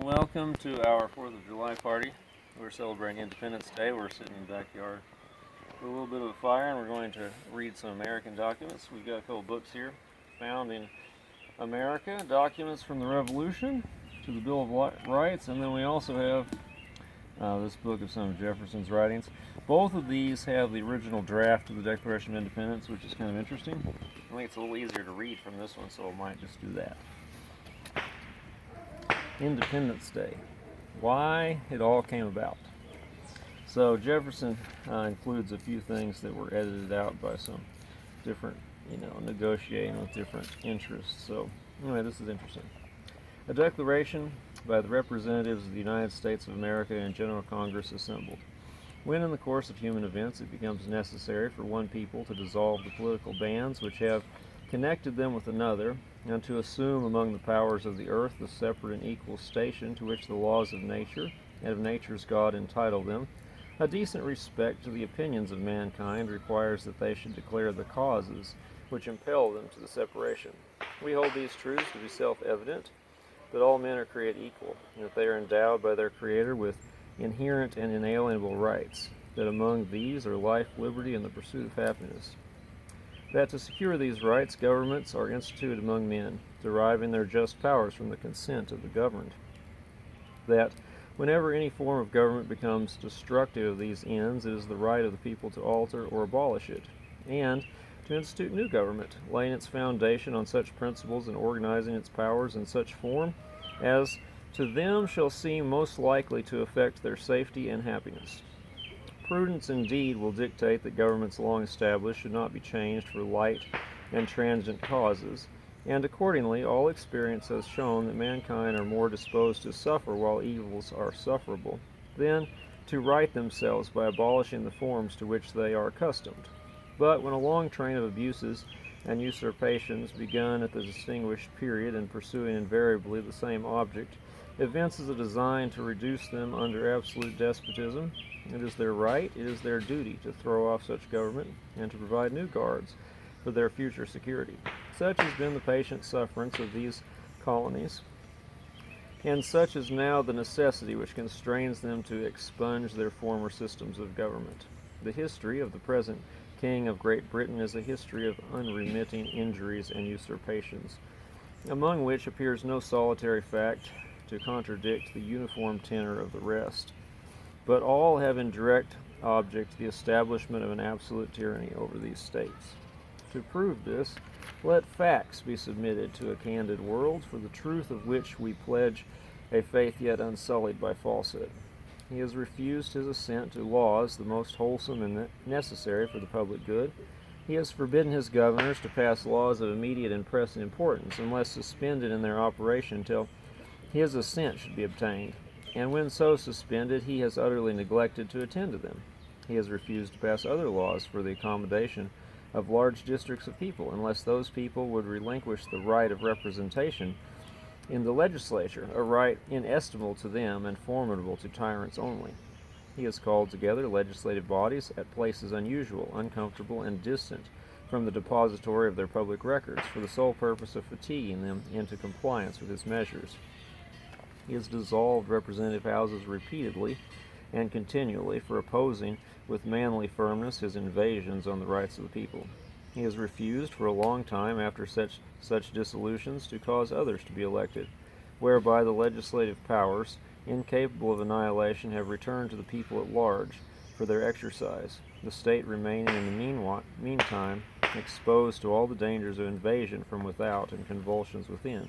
welcome to our 4th of July party. We're celebrating Independence Day. We're sitting in the backyard with a little bit of a fire, and we're going to read some American documents. We've got a couple books here found in America, documents from the Revolution to the Bill of Rights, and then we also have this book of some of Jefferson's writings. Both of these have the original draft of the Declaration of Independence, which is kind of interesting. I think it's a little easier to read from this one, so I might just do that. Independence Day. Why it all came about. So Jefferson includes a few things that were edited out by some different, negotiating with different interests. So anyway, this is interesting. A declaration by the representatives of the United States of America in General Congress assembled. When in the course of human events it becomes necessary for one people to dissolve the political bands which have connected them with another, and to assume among the powers of the earth the separate and equal station to which the laws of nature and of nature's God entitle them, a decent respect to the opinions of mankind requires that they should declare the causes which impel them to the separation. We hold these truths to be self-evident, that all men are created equal, and that they are endowed by their Creator with inherent and inalienable rights, that among these are life, liberty, and the pursuit of happiness. That to secure these rights, governments are instituted among men, deriving their just powers from the consent of the governed. That whenever any form of government becomes destructive of these ends, it is the right of the people to alter or abolish it, and to institute new government, laying its foundation on such principles and organizing its powers in such form as to them shall seem most likely to affect their safety and happiness. Prudence indeed will dictate that governments long established should not be changed for light and transient causes, and accordingly all experience has shown that mankind are more disposed to suffer while evils are sufferable than to right themselves by abolishing the forms to which they are accustomed. But when a long train of abuses and usurpations, begun at the distinguished period and pursuing invariably the same object, evinces a design to reduce them under absolute despotism, it is their right, it is their duty to throw off such government and to provide new guards for their future security. Such has been the patient sufferance of these colonies, and such is now the necessity which constrains them to expunge their former systems of government. The history of the present King of Great Britain is a history of unremitting injuries and usurpations, among which appears no solitary fact to contradict the uniform tenor of the rest, but all have in direct object the establishment of an absolute tyranny over these states. To prove this, let facts be submitted to a candid world, for the truth of which we pledge a faith yet unsullied by falsehood. He has refused his assent to laws the most wholesome and necessary for the public good. He has forbidden his governors to pass laws of immediate and pressing importance, unless suspended in their operation till his assent should be obtained, and when so suspended, he has utterly neglected to attend to them. He has refused to pass other laws for the accommodation of large districts of people, unless those people would relinquish the right of representation in the legislature, a right inestimable to them and formidable to tyrants only. He has called together legislative bodies at places unusual, uncomfortable, and distant from the depository of their public records, for the sole purpose of fatiguing them into compliance with his measures. He has dissolved representative houses repeatedly and continually for opposing with manly firmness his invasions on the rights of the people. He has refused for a long time after such dissolutions to cause others to be elected, whereby the legislative powers, incapable of annihilation, have returned to the people at large for their exercise, the state remaining in the meantime exposed to all the dangers of invasion from without and convulsions within.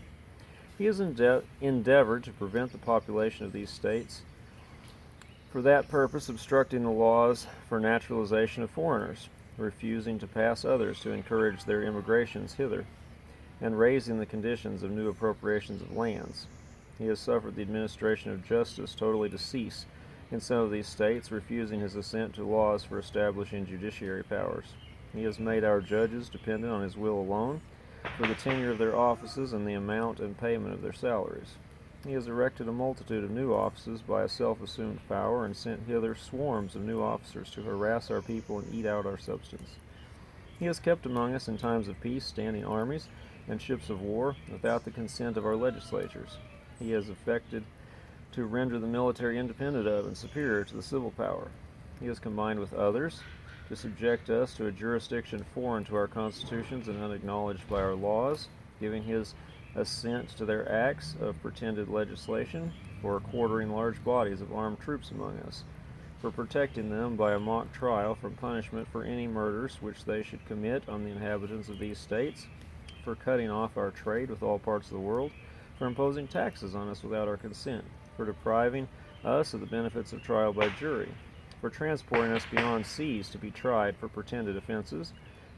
He has endeavored to prevent the population of these states, for that purpose obstructing the laws for naturalization of foreigners, refusing to pass others to encourage their immigrations hither, and raising the conditions of new appropriations of lands. He has suffered the administration of justice totally to cease in some of these states, refusing his assent to laws for establishing judiciary powers. He has made our judges dependent on his will alone, for the tenure of their offices and the amount and payment of their salaries. He has erected a multitude of new offices by a self-assumed power, and sent hither swarms of new officers to harass our people and eat out our substance. He has kept among us in times of peace standing armies and ships of war without the consent of our legislatures. He has effected to render the military independent of and superior to the civil power. He has combined with others to subject us to a jurisdiction foreign to our constitutions and unacknowledged by our laws, giving his assent to their acts of pretended legislation for quartering large bodies of armed troops among us, for protecting them by a mock trial from punishment for any murders which they should commit on the inhabitants of these states, for cutting off our trade with all parts of the world, for imposing taxes on us without our consent, for depriving us of the benefits of trial by jury, for transporting us beyond seas to be tried for pretended offenses,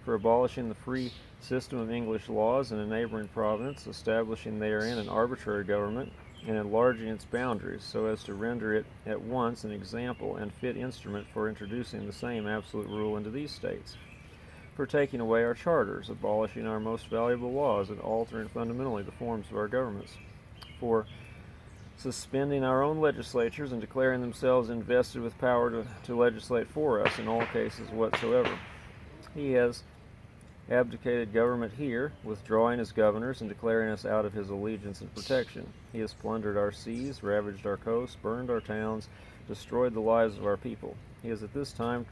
for abolishing the free system of English laws in a neighboring province, establishing therein an arbitrary government, and enlarging its boundaries so as to render it at once an example and fit instrument for introducing the same absolute rule into these states, for taking away our charters, abolishing our most valuable laws, and altering fundamentally the forms of our governments, for suspending our own legislatures and declaring themselves invested with power to legislate for us in all cases whatsoever. He has abdicated government here, withdrawing his governors and declaring us out of his allegiance and protection. He has plundered our seas, ravaged our coasts, burned our towns, destroyed the lives of our people. He is at this time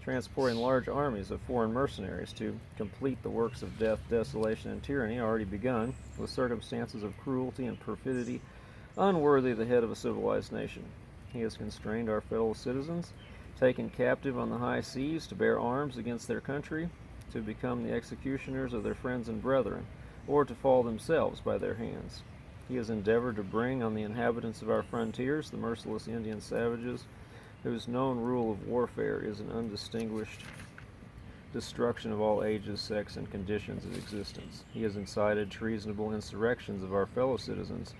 transporting large armies of foreign mercenaries to complete the works of death, desolation, and tyranny already begun, with circumstances of cruelty and perfidy unworthy the head of a civilized nation. He has constrained our fellow citizens, taken captive on the high seas, to bear arms against their country, to become the executioners of their friends and brethren, or to fall themselves by their hands. He has endeavored to bring on the inhabitants of our frontiers the merciless Indian savages, whose known rule of warfare is an undistinguished destruction of all ages, sects, and conditions of existence. He has incited treasonable insurrections of our fellow citizens,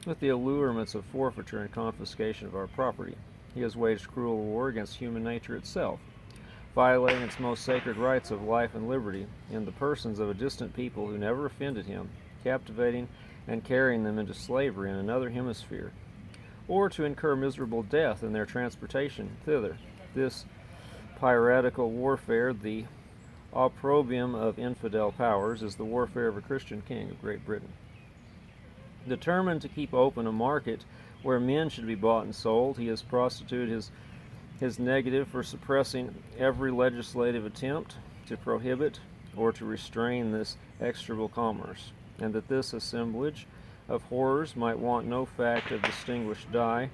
with the allurements of forfeiture and confiscation of our property. He has waged cruel war against human nature itself, violating its most sacred rights of life and liberty in the persons of a distant people who never offended him, captivating and carrying them into slavery in another hemisphere, or to incur miserable death in their transportation thither. This piratical warfare, the opprobrium of infidel powers, is the warfare of a Christian king of Great Britain. Determined to keep open a market where men should be bought and sold, he has prostituted his negative for suppressing every legislative attempt to prohibit or to restrain this execrable commerce, and that this assemblage of horrors might want no fact of distinguished dye,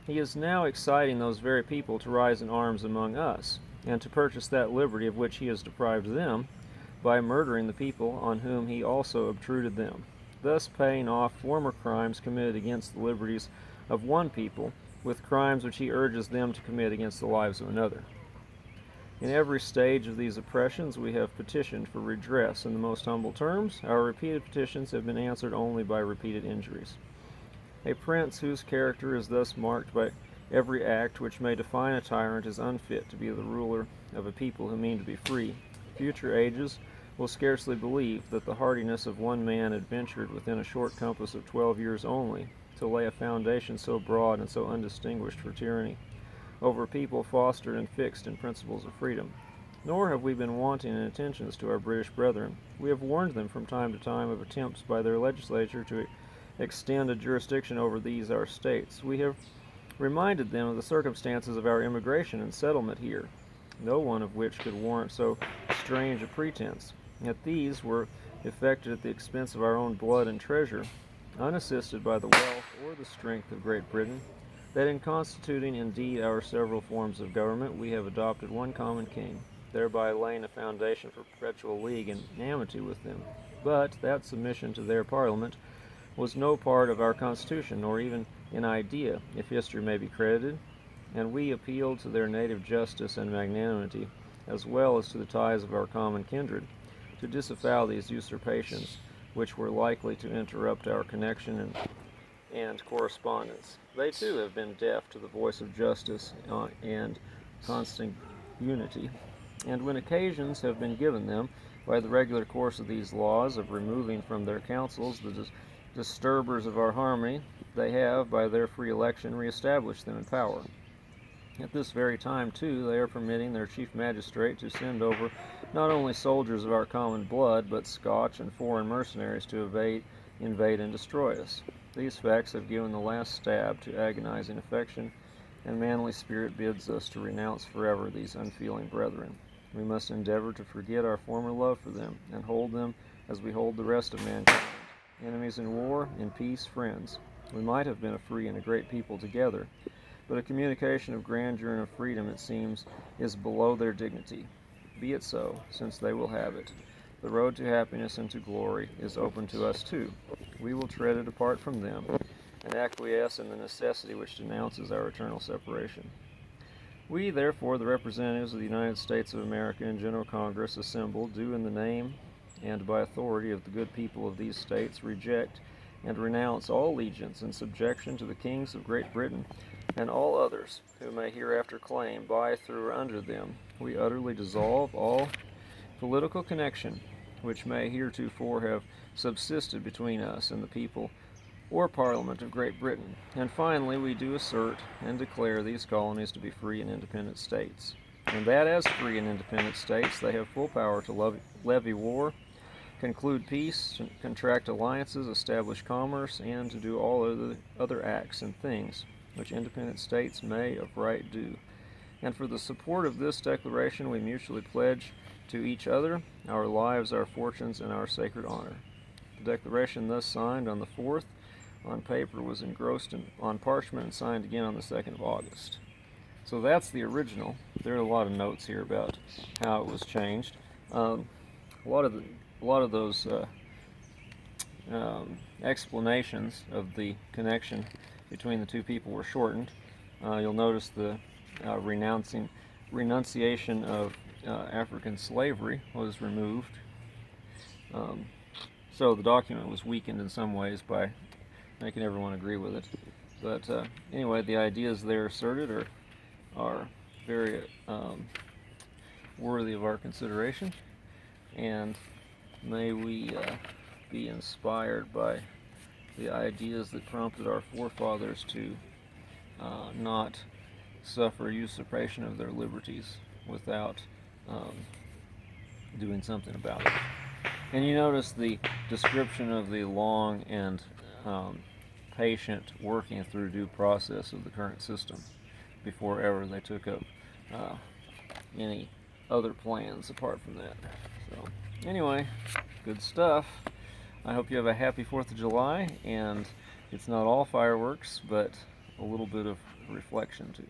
he is now exciting those very people to rise in arms among us, and to purchase that liberty of which he has deprived them, by murdering the people on whom he also obtruded them, thus paying off former crimes committed against the liberties of one people with crimes which he urges them to commit against the lives of another. In every stage of these oppressions we have petitioned for redress in the most humble terms. Our repeated petitions have been answered only by repeated injuries. A prince whose character is thus marked by every act which may define a tyrant is unfit to be the ruler of a people who mean to be free. Future ages will scarcely believe that the hardiness of one man adventured within a short compass of 12 years only to lay a foundation so broad and so undistinguished for tyranny over people fostered and fixed in principles of freedom. Nor have we been wanting in attentions to our British brethren. We have warned them from time to time of attempts by their legislature to extend a jurisdiction over these our states. We have reminded them of the circumstances of our immigration and settlement here, no one of which could warrant so strange a pretense. Yet these were effected at the expense of our own blood and treasure, unassisted by the wealth or the strength of Great Britain, that in constituting indeed our several forms of government we have adopted one common king, thereby laying a foundation for perpetual league and amity with them. But that submission to their parliament was no part of our constitution, nor even in idea, if history may be credited, and we appealed to their native justice and magnanimity, as well as to the ties of our common kindred, to disavow these usurpations, which were likely to interrupt our connection and correspondence. They too have been deaf to the voice of justice and constant unity, and when occasions have been given them, by the regular course of these laws, of removing from their councils the disturbers of our harmony, they have, by their free election, reestablished them in power. At this very time, too, they are permitting their chief magistrate to send over not only soldiers of our common blood, but Scotch and foreign mercenaries to invade and destroy us. These facts have given the last stab to agonizing affection, and manly spirit bids us to renounce forever these unfeeling brethren. We must endeavor to forget our former love for them, and hold them as we hold the rest of mankind, enemies in war, in peace, friends. We might have been a free and a great people together, but a communication of grandeur and of freedom, it seems, is below their dignity. Be it so, since they will have it. The road to happiness and to glory is open to us too. We will tread it apart from them, and acquiesce in the necessity which denounces our eternal separation. We, therefore, the representatives of the United States of America in General Congress assembled, do in the name and by authority of the good people of these states reject and renounce all allegiance and subjection to the kings of Great Britain and all others who may hereafter claim by, through, or under them. We utterly dissolve all political connection which may heretofore have subsisted between us and the people or Parliament of Great Britain. And finally, we do assert and declare these colonies to be free and independent states, and that as free and independent states they have full power to levy war, conclude peace, contract alliances, establish commerce, and to do all other acts and things which independent states may of right do. And for the support of this declaration we mutually pledge to each other our lives, our fortunes, and our sacred honor. The declaration thus signed on the 4th on paper was engrossed on parchment and signed again on the 2nd of August. So that's the original. There are a lot of notes here about how it was changed. A lot of those explanations of the connection between the two people were shortened. You'll notice the renunciation of African slavery was removed. So the document was weakened in some ways by making everyone agree with it. But anyway, the ideas there asserted are very worthy of our consideration, and may we be inspired by the ideas that prompted our forefathers to not suffer usurpation of their liberties without doing something about it. And you notice the description of the long and patient working through due process of the current system before ever they took up any other plans apart from that. So anyway, good stuff. I hope you have a happy 4th of July, and it's not all fireworks, but a little bit of reflection too.